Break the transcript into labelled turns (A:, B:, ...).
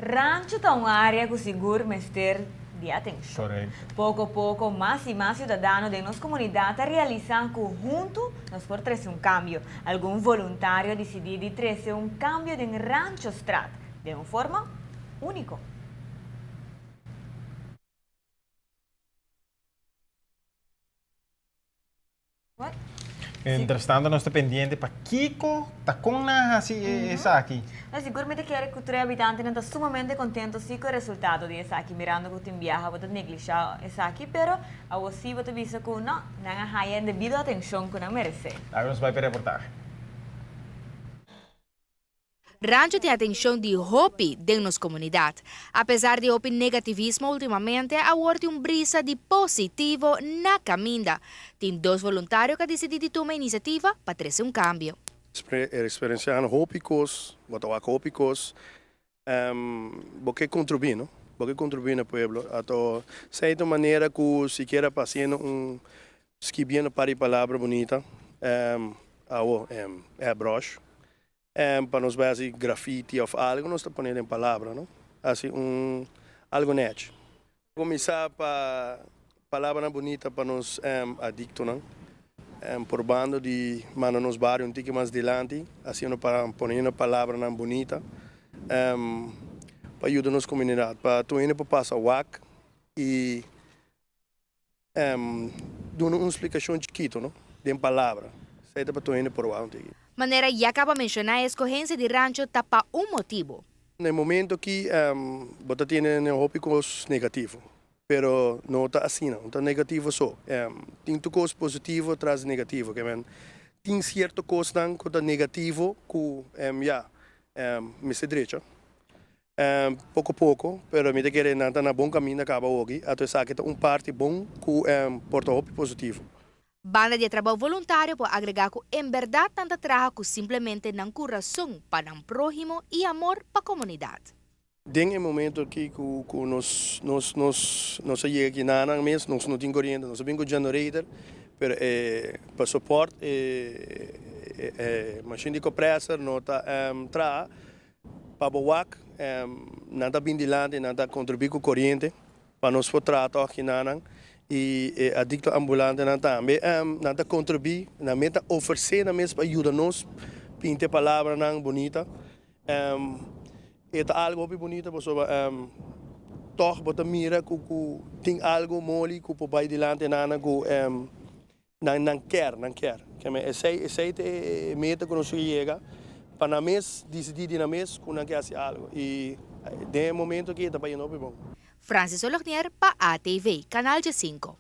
A: Rancho está uma área que segura mestre de atenção.
B: Correto.
A: Pouco a pouco, mais e mais cidadãos de nossa comunidade realizam conjunto nos por trazer um cambio. Algum voluntário decidiu trazer um cambio em Rancho Strat de uma forma única.
B: Entretanto, nós estamos pendientes para Kiko, está com na essa aqui.
A: Mas seguramente quero que os habitantes estão sumamente contentos com o resultado de essa aqui, mirando que o time viaja, você negligenciar essa aqui, pero a você você visa que não há devido atenção que não merece.
B: Agora nós vamos para a reportagem.
C: Rancho tem atenção de hopi de nossa comunidade. Apesar de hopi negativismo ultimamente, agora brisa de positivo na caminda. Tem dois voluntários que decidiram tomar iniciativa para trazer cambio.
D: Experienciando hópicos, hópicos, porque contribuir, não? Porque contribuir no pueblo. Então, de certa maneira que se quer fazendo escrevendo para a palavra bonita, airbrush, para nós ver assim, grafite ou algo, nós estamos pondo em palavra, não? Assim, algo net. Começar para palavra bonita para nós adictos, não? Por bando de mano nos bairros um pouco mais adiante, assim para pôr uma palavra bonita, para ajudar nossa comunidade, para tu indo para passar o WAC e dar uma explicação chiquita, não? De uma palavra, certo para tu indo para o WAC.
C: Maneira já acaba de mencionar, a escorrência de rancho está para motivo.
D: No momento que você tem hópicos negativos, pero não está assim, não está negativo só. Tem coisas positivas atrás negativo, que tem certo coisa que está negativo que me se direita. Pouco a pouco, pero me quer não está na bom caminho acaba hoje, até sabe que é parte bom que porta hópico positivo.
C: Banda de trabalho voluntário pode agregar que, em verdade, tanta trabalho que simplesmente não coração para o próximo e amor para a comunidade.
D: Tem um momento que nós chegamos aqui na mês, nós não temos corrente, nós temos generator, para suporte, machine de compressor, não está para o WAC, não está bem de lado, não está contribuindo com corrente, para nós tratar aqui na e adicto ambulante não também não está contribuir na meta oferecer na mesma ajuda nós pintar palavra não bonita é algo bem bonito pessoa toch bota mira que tem algo mole que por baixo delante nana que não quer que é meta que nós chega para na mês decidir na mês que não quer fazer algo e de momento que está bem bom.
C: Francis Olognier para ATV, Canal G5.